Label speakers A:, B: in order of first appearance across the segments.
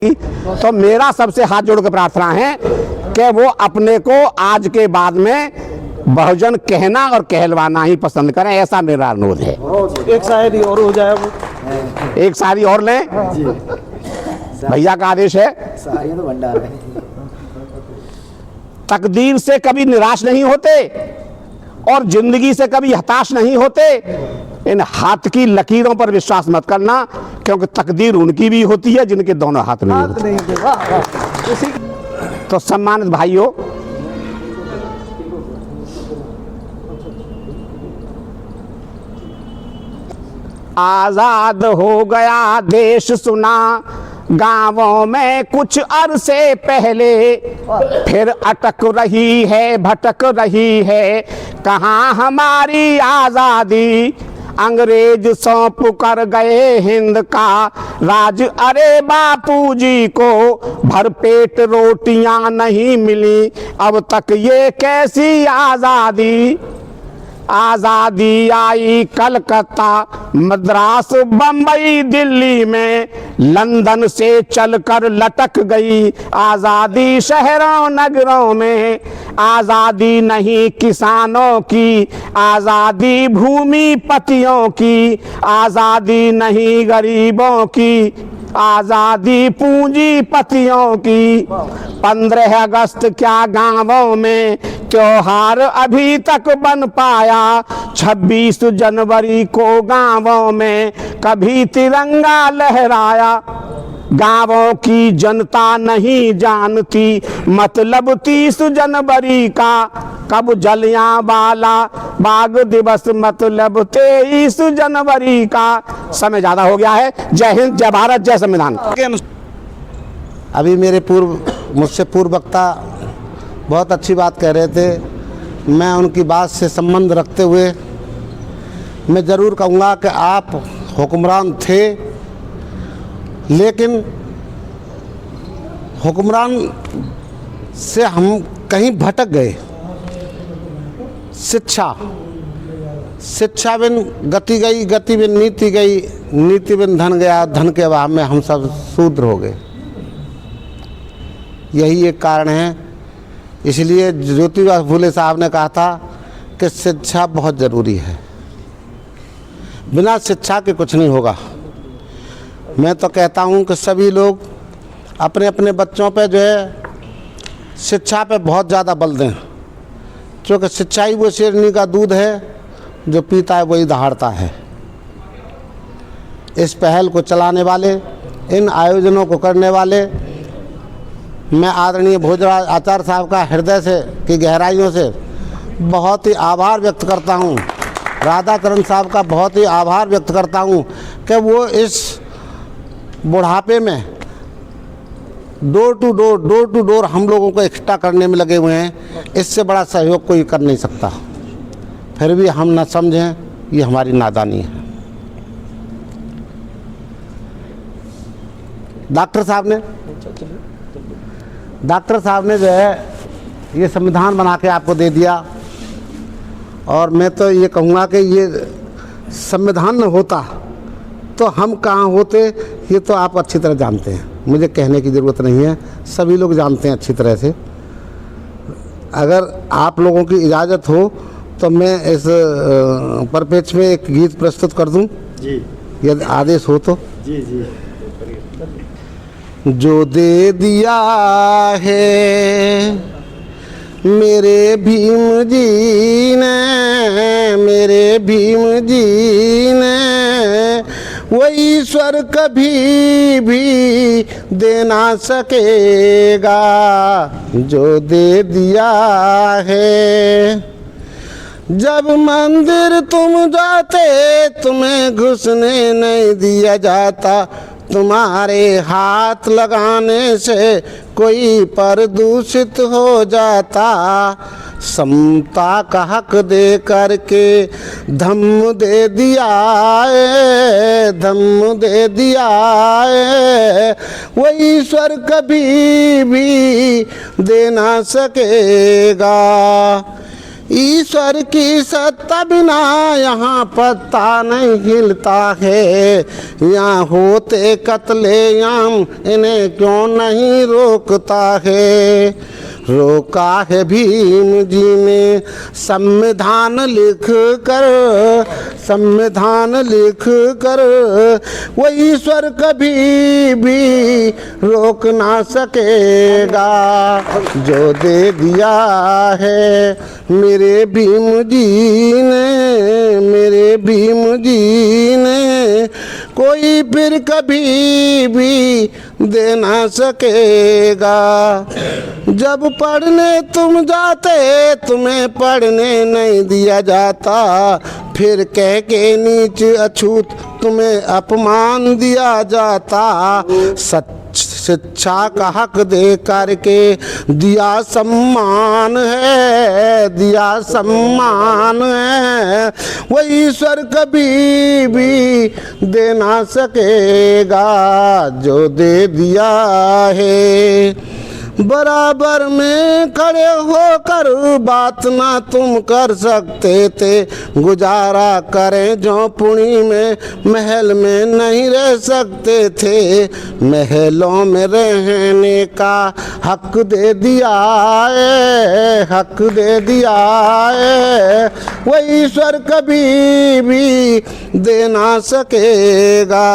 A: तो मेरा सबसे हाथ जोड़ के प्रार्थना है कि वो अपने को आज के बाद में बहुजन कहना और कहलवाना ही पसंद करें, ऐसा मेरा अनुरोध है।
B: एक शायरी और हो जाए, वो
A: एक शायरी और लें, भैया का आदेश है।
C: शायरी तो भंडार है।
A: तकदीर से कभी निराश नहीं होते और जिंदगी से कभी हताश नहीं होते। इन हाथ की लकीरों पर विश्वास मत करना, क्योंकि तकदीर उनकी भी होती है जिनके दोनों हाथ नहीं होते। तो सम्मानित भाइयों, आजाद हो गया देश सुना गांवों में कुछ अरसे पहले, फिर अटक रही है भटक रही है कहाँ हमारी आजादी। अंग्रेज सौंप कर गए हिंद का राज, अरे बापू जी को भरपेट रोटियां नहीं मिली, अब तक ये कैसी आजादी। आजादी आई कलकत्ता मद्रास बंबई दिल्ली में, लंदन से चलकर लटक गई आजादी शहरों नगरों में। आजादी नहीं किसानों की, आजादी भूमिपतियों की, आजादी नहीं गरीबों की, आजादी पूंजीपतियों की। 15 अगस्त क्या गांवों में त्योहार अभी तक बन पाया, 26 जनवरी को गांवों में कभी तिरंगा लहराया। गांवों की जनता नहीं जानती मतलब 30 जनवरी का, कब जलियांवाला बाग दिवस मतलब 23 जनवरी का। समय ज्यादा हो गया है। जय हिंद, जय भारत, जय संविधान।
D: अभी मेरे मुझसे पूर्व वक्ता बहुत अच्छी बात कह रहे थे। मैं उनकी बात से संबंध रखते हुए मैं ज़रूर कहूँगा कि आप हुक्मरान थे, लेकिन हुक्मरान से हम कहीं भटक गए। शिक्षा बिन गति गई, गति बिन नीति गई, नीति बिन धन गया, धन के अभाव में हम सब शूद्र हो गए। यही एक कारण है। इसलिए ज्योतिबा फूले साहब ने कहा था कि शिक्षा बहुत ज़रूरी है, बिना शिक्षा के कुछ नहीं होगा। मैं तो कहता हूँ कि सभी लोग अपने अपने बच्चों पे जो है शिक्षा पे बहुत ज़्यादा बल दें, क्योंकि शिक्षा ही वो शेरनी का दूध है जो पीता है वही दहाड़ता है। इस पहल को चलाने वाले, इन आयोजनों को करने वाले, मैं आदरणीय भोजराज आचार्य साहब का हृदय से की गहराइयों से बहुत ही आभार व्यक्त करता हूँ। राधाकरण साहब का बहुत ही आभार व्यक्त करता हूँ कि वो इस बुढ़ापे में डोर टू डोर हम लोगों को इकट्ठा करने में लगे हुए हैं। इससे बड़ा सहयोग कोई कर नहीं सकता। फिर भी हम न समझें, ये हमारी नादानी है। डॉक्टर साहब ने जो है ये संविधान बना के आपको दे दिया, और मैं तो ये कहूँगा कि ये संविधान न होता तो हम कहाँ होते, ये तो आप अच्छी तरह जानते हैं। मुझे कहने की ज़रूरत नहीं है, सभी लोग जानते हैं अच्छी तरह से। अगर आप लोगों की इजाज़त हो तो मैं इस परिप्रेक्ष्य में एक गीत प्रस्तुत कर दूं, जी, यदि आदेश हो तो।
B: जी जी।
D: जो दे दिया है मेरे भीम जी ने, मेरे भीम जी ने, वो ईश्वर कभी भी दे ना सकेगा। जो दे दिया है, जब मंदिर तुम जाते तुम्हें घुसने नहीं दिया जाता, तुम्हारे हाथ लगाने से कोई प्रदूषित हो जाता। समता का हक दे करके धम्म दे दिया है, धम्म दे दिया है, वो ईश्वर कभी भी दे ना सकेगा। ईश्वर की सत्ता बिना यहाँ पत्ता नहीं हिलता है। यहाँ होते कत्लेआम इन्हें क्यों नहीं रोकता है। रोका है भीम जी ने संविधान लिख कर वो ईश्वर कभी भी रोक ना सकेगा। जो दे दिया है मेरे भीम जी ने कोई फिर कभी भी दे ना सकेगा। जब पढ़ने तुम जाते तुम्हें पढ़ने नहीं दिया जाता, फिर कह के नीच अछूत तुम्हें अपमान दिया जाता। शिक्षा का हक दे करके दिया सम्मान है। वो ईश्वर कभी भी दे ना सकेगा जो दे दिया है। बराबर में खड़े होकर बात ना तुम कर सकते थे, गुजारा करें झोंपड़ी में महल में नहीं रह सकते थे। महलों में रहने का हक दे दिया है, वो ईश्वर कभी भी दे ना सकेगा।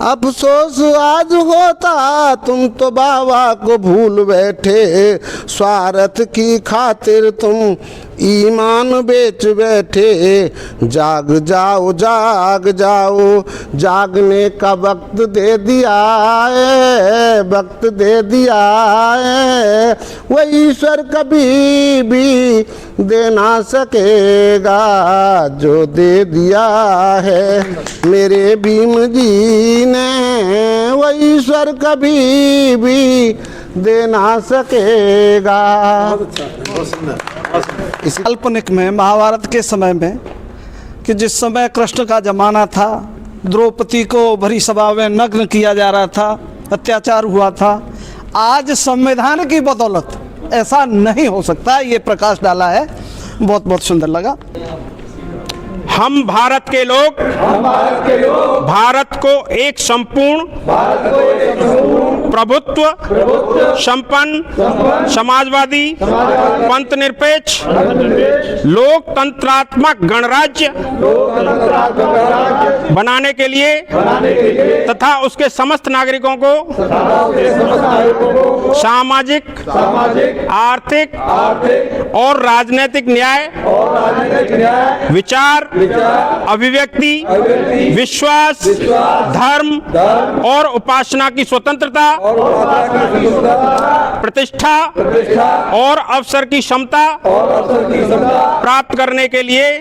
D: अफसोस आज होता तुम तो बाबा को भूल बैठे, स्वार्थ की खातिर तुम ईमान बेच बैठे। जाग जाओ जागने का वक्त दे दिया है, वो ईश्वर कभी भी दे ना सकेगा जो दे दिया है मेरे भीम जी ने। वो ईश्वर कभी भी दे ना सकेगा।
B: इस काल्पनिक में महाभारत के समय में कि जिस समय कृष्ण का जमाना था, द्रौपदी को भरी सभा में नग्न किया जा रहा था, अत्याचार हुआ था। आज संविधान की बदौलत ऐसा नहीं हो सकता। ये प्रकाश डाला है, बहुत बहुत सुंदर लगा।
A: हम भारत के लोग भारत को एक संपूर्ण प्रभुत्व संपन्न समाजवादी पंथ निरपेक्ष लोकतंत्रात्मक गणराज्य बनाने के लिए तथा उसके समस्त नागरिकों को सामाजिक आर्थिक और राजनीतिक न्याय विचार अभिव्यक्ति विश्वास धर्म और उपासना की स्वतंत्रता प्रतिष्ठा और अवसर की क्षमता प्राप्त करने के लिए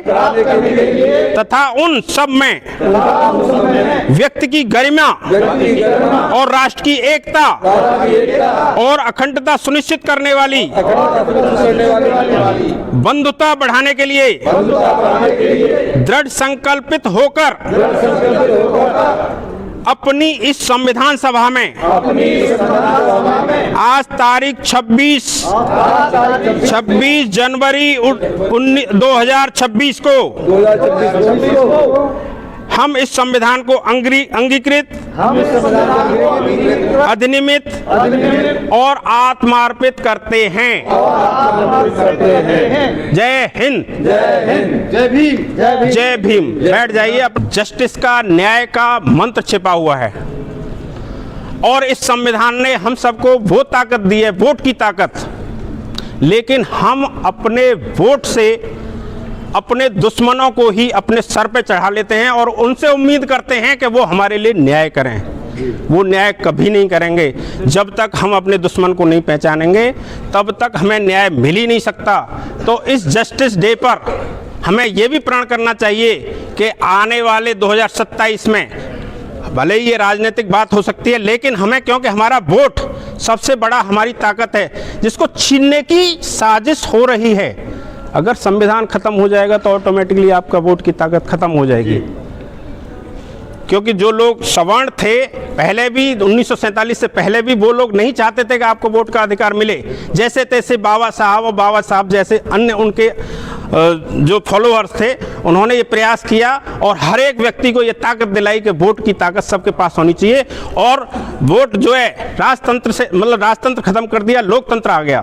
A: तथा उन सब में व्यक्ति की गरिमा और राष्ट्र की एकता और अखंडता सुनिश्चित करने वाली बंधुता बढ़ाने के लिए दृढ़ संकल्पित होकर अपनी इस संविधान सभा में आज तारीख 26 जनवरी 2026 को हम इस संविधान को अंगीकृत अधिनियमित और आत्मार्पित करते हैं। जय हिंद, जय भीम। बैठ जाइए। अब जस्टिस का न्याय का मंत्र छिपा हुआ है और इस संविधान ने हम सबको वो ताकत दी है, वोट की ताकत। लेकिन हम अपने वोट से अपने दुश्मनों को ही अपने सर पे चढ़ा लेते हैं और उनसे उम्मीद करते हैं कि वो हमारे लिए न्याय करें। वो न्याय कभी नहीं करेंगे। जब तक हम अपने दुश्मन को नहीं पहचानेंगे तब तक हमें न्याय मिल ही नहीं सकता। तो इस जस्टिस डे पर हमें ये भी प्रण करना चाहिए कि आने वाले 2027 में भले ही ये राजनीतिक बात हो सकती है, लेकिन हमें, क्योंकि हमारा वोट सबसे बड़ा हमारी ताकत है, जिसको छीनने की साजिश हो रही है। अगर संविधान खत्म हो जाएगा तो ऑटोमेटिकली आपका वोट की ताकत खत्म हो जाएगी।
C: क्योंकि जो लोग सवर्ण थे पहले भी 1947 से पहले भी, वो लोग नहीं चाहते थे कि आपको वोट का अधिकार मिले। जैसे तैसे बाबा साहब और बाबा साहब जैसे अन्य उनके जो फॉलोअर्स थे, उन्होंने ये प्रयास किया और हर एक व्यक्ति को ये ताकत दिलाई कि वोट की ताकत सबके पास होनी चाहिए। और वोट जो है राजतंत्र से, मतलब राजतंत्र खत्म कर दिया, लोकतंत्र आ गया।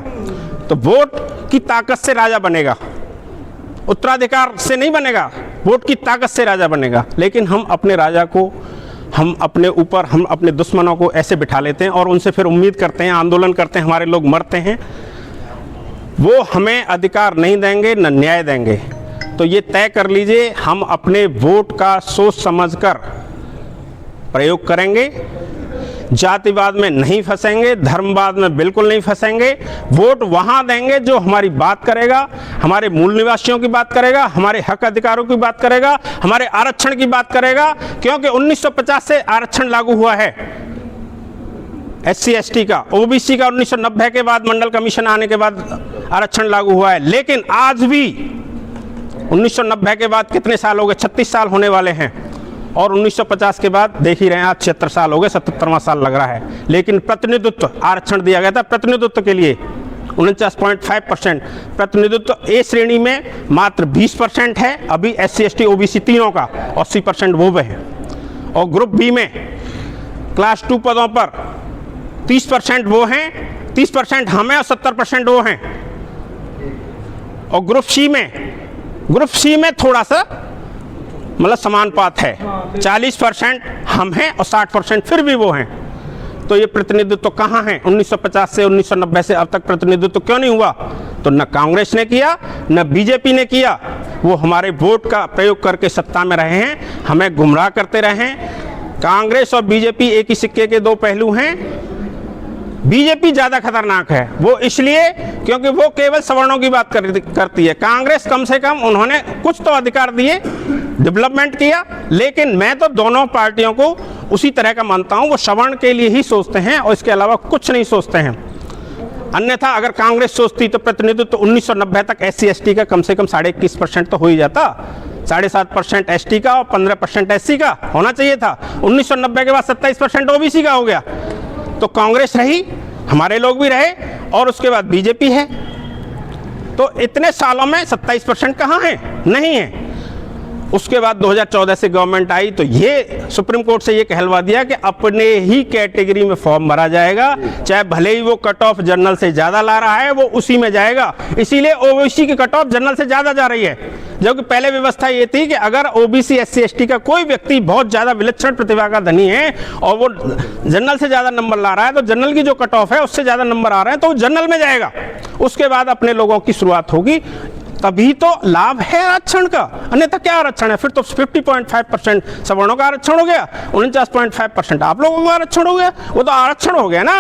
C: तो वोट की ताकत से राजा बनेगा, उत्तराधिकार से नहीं बनेगा, वोट की ताकत से राजा बनेगा। लेकिन हम अपने राजा को, हम अपने ऊपर, हम अपने दुश्मनों को ऐसे बिठा लेते हैं और उनसे फिर उम्मीद करते हैं, आंदोलन करते हैं, हमारे लोग मरते हैं। वो हमें अधिकार नहीं देंगे, न न्याय देंगे। तो ये तय कर लीजिए, हम अपने वोट का सोच समझकर प्रयोग करेंगे, जातिवाद में नहीं फंसेंगे, धर्मवाद में बिल्कुल नहीं फंसेंगे। वोट वहाँ देंगे जो हमारी बात करेगा, हमारे मूल निवासियों की बात करेगा, हमारे हक अधिकारों की बात करेगा, हमारे आरक्षण की बात करेगा। क्योंकि 1950 से आरक्षण लागू हुआ है, SC ST का, OBC का 1990 के बाद मंडल कमीशन आने के बाद आरक्षण लागू हुआ है। लेकिन आज भी 1990 के बाद कितने साल हो गए, 36 साल होने वाले हैं, और 1950 के बाद देख ही रहे हैं, आज 76 साल हो गए, 77वां साल लग रहा है। लेकिन प्रतिनिधित्व आरक्षण दिया गया था, प्रतिनिधित्व के लिए 49.5%। प्रतिनिधित्व ए श्रेणी में मात्र 20% है अभी, SC ST OBC तीनों का 80% वो है। और ग्रुप बी में क्लास 2 पदों पर 30% वो हैं, 30% हम हैं और 70% वो हैं। और ग्रुप सी में थोड़ा सा मतलब समानुपात है, 40% हम हैं और 60% फिर भी वो हैं। तो ये प्रतिनिधित्व कहाँ है? 1950 से 1990 से अब तक प्रतिनिधित्व क्यों नहीं हुआ? तो न कांग्रेस ने किया, न बीजेपी ने किया। वो हमारे वोट का प्रयोग करके सत्ता में रहे हैं, हमें गुमराह करते रहे हैं। कांग्रेस और बीजेपी एक ही सिक्के के दो पहलू हैं। बीजेपी ज़्यादा खतरनाक है, वो इसलिए क्योंकि वो केवल सवर्णों की बात करती है। कांग्रेस कम से कम उन्होंने कुछ तो अधिकार दिए, डेवलपमेंट किया। लेकिन मैं तो दोनों पार्टियों को उसी तरह का मानता हूँ, वो सवर्ण के लिए ही सोचते हैं और इसके अलावा कुछ नहीं सोचते हैं। अन्यथा अगर कांग्रेस सोचती तो प्रतिनिधित्व तो 1990 तक SC ST का कम से कम 21.5% तो हो ही जाता। 7.5% ST का और 15% SC का होना चाहिए था। 1990 के बाद 27% OBC का हो गया। तो कांग्रेस रही, हमारे लोग भी रहे, और उसके बाद बीजेपी है। तो इतने सालों में 27% कहाँ है? नहीं है। उसके बाद 2014 से गवर्नमेंट आई तो ये सुप्रीम कोर्ट से ये कहलवा दिया कि अपने ही कैटेगरी में फॉर्म भरा जाएगा, चाहे भले ही वो कट ऑफ जनरल से ज़्यादा ला रहा है, वो उसी में जाएगा। इसीलिए OBC की कट ऑफ जनरल से ज़्यादा जा रही है। जबकि पहले व्यवस्था ये थी कि अगर OBC SC ST का कोई व्यक्ति बहुत ज़्यादा विलक्षण प्रतिभा का धनी है और वो जनरल से ज़्यादा नंबर ला रहा है, तो जनरल की जो कट ऑफ है उससे ज़्यादा नंबर आ रहे हैं तो वो जनरल में जाएगा। उसके बाद अपने लोगों की शुरुआत होगी, तभी तो लाभ है आरक्षण का। अन्यथा क्या आरक्षण है? फिर तो 50.5% सवर्णों का आरक्षण हो गया, 49.5% आप लोगों का आरक्षण हो गया। वो तो आरक्षण हो गया ना,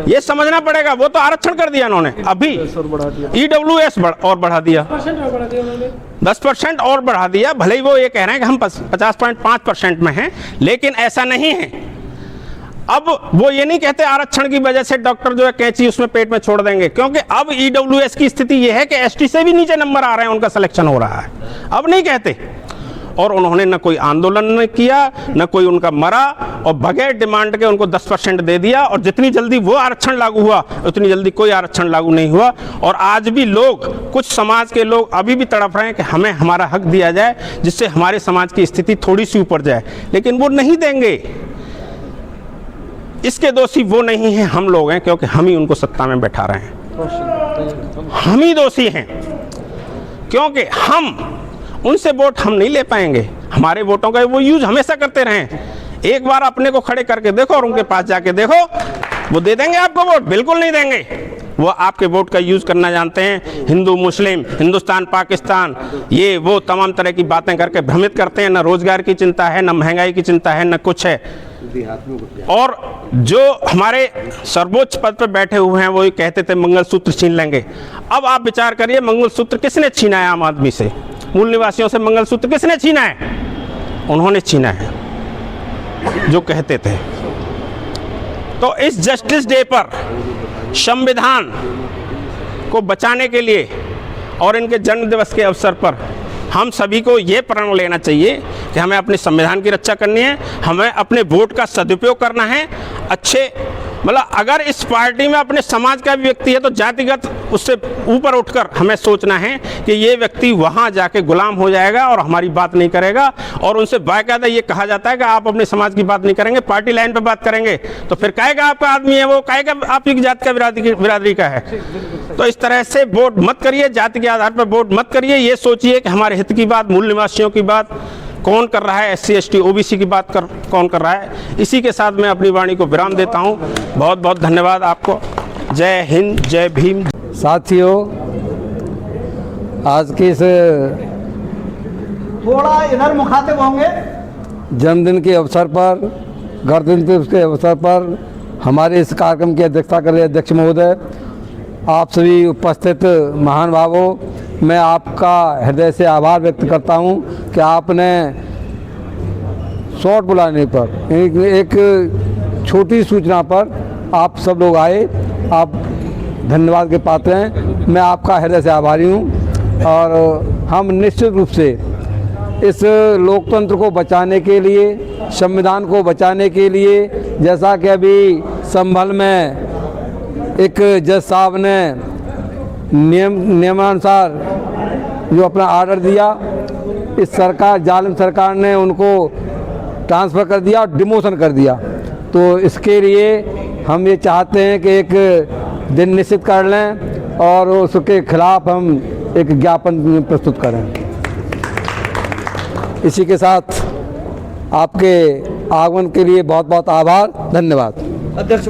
C: ये समझना पड़ेगा। वो तो आरक्षण कर दिया उन्होंने, अभी EWS और बढ़ा दिया, 10% और बढ़ा दिया। भले ही वो ये कह रहे हैं कि हम 50.5% में हैं, लेकिन ऐसा नहीं है। अब वो ये नहीं कहते आरक्षण की वजह से डॉक्टर जो है कैंची उसमें पेट में छोड़ देंगे, क्योंकि अब EWS की स्थिति ये है कि ST से भी नीचे नंबर आ रहे हैं, उनका सिलेक्शन हो रहा है। अब नहीं कहते। और उन्होंने न कोई आंदोलन किया, न कोई उनका मरा, और बगैर डिमांड के उनको 10% दे दिया। और जितनी जल्दी वो आरक्षण लागू हुआ उतनी जल्दी कोई आरक्षण लागू नहीं हुआ। और आज भी लोग, कुछ समाज के लोग अभी भी तड़प रहे हैं कि हमें हमारा हक दिया जाए, जिससे हमारे समाज की स्थिति थोड़ी सी ऊपर जाए, लेकिन वो नहीं देंगे। इसके दोषी वो नहीं हैं, हम लोग हैं, क्योंकि हम ही उनको सत्ता में बैठा रहे हैं। हम ही दोषी हैं, क्योंकि हम उनसे वोट हम नहीं ले पाएंगे। हमारे वोटों का वो यूज हमेशा करते रहे। एक बार अपने को खड़े करके देखो और उनके पास जाके देखो, वो दे देंगे आपको वोट? बिल्कुल नहीं देंगे। वो आपके वोट का यूज करना जानते हैं। हिंदू मुस्लिम, हिंदुस्तान पाकिस्तान, ये वो तमाम तरह की बातें करके भ्रमित करते हैं। न रोजगार की चिंता है, न महंगाई की चिंता है, न कुछ है। और जो हमारे सर्वोच्च पद पर बैठे हुए हैं वो ये कहते थे मंगलसूत्र छीन लेंगे। अब आप विचार करिए, मंगलसूत्र किसने छीना है? आम आदमी से, मूल निवासियों से मंगलसूत्र किसने छीना है? उन्होंने छीना है, जो कहते थे। तो इस जस्टिस डे पर संविधान को बचाने के लिए और इनके जन्म दिवस के अवसर पर हम सभी को ये प्रण लेना चाहिए कि हमें अपने संविधान की रक्षा करनी है, हमें अपने वोट का सदुपयोग करना है। अच्छे मतलब अगर इस पार्टी में अपने समाज का भी व्यक्ति है तो जातिगत उससे ऊपर उठकर हमें सोचना है कि ये व्यक्ति वहाँ जाके गुलाम हो जाएगा और हमारी बात नहीं करेगा, और उनसे बाकायदा ये कहा जाता है कि आप अपने समाज की बात नहीं करेंगे, पार्टी लाइन पे बात करेंगे, तो फिर काहे का आपका आदमी है वो, काहे का आपकी जात का बिरादरी का है। तो इस तरह से वोट मत करिए, जाति के आधार पर वोट मत करिए। ये सोचिए कि हमारे हित की बात, मूल निवासियों की बात कौन कर रहा है, SC ST OBC की बात कौन कर रहा है। इसी के साथ मैं अपनी वाणी को विराम देता हूँ। बहुत बहुत धन्यवाद आपको। जय हिंद, जय भीम।
E: साथियों, आज के इस
B: थोड़ा इधर मुखातिब होंगे।
E: जन्मदिन के अवसर पर, गणतंत्र दिवस के अवसर पर हमारे इस कार्यक्रम की अध्यक्षता कर रहे अध्यक्ष महोदय, आप सभी उपस्थित महान भावों, मैं आपका हृदय से आभार व्यक्त करता हूं कि आपने शॉर्ट बुलाने पर, एक छोटी सूचना पर आप सब लोग आए। आप धन्यवाद के पात्र हैं। मैं आपका हृदय से आभारी हूं और हम निश्चित रूप से इस लोकतंत्र को बचाने के लिए, संविधान को बचाने के लिए, जैसा कि अभी संभल में एक जज साहब ने नियमानुसार जो अपना ऑर्डर दिया, इस सरकार, जालिम सरकार ने उनको ट्रांसफ़र कर दिया और डिमोशन कर दिया। तो इसके लिए हम ये चाहते हैं कि एक दिन निश्चित कर लें और उसके खिलाफ हम एक ज्ञापन प्रस्तुत करें। इसी के साथ आपके आगमन के लिए बहुत बहुत आभार, धन्यवाद।
B: अध्यक्ष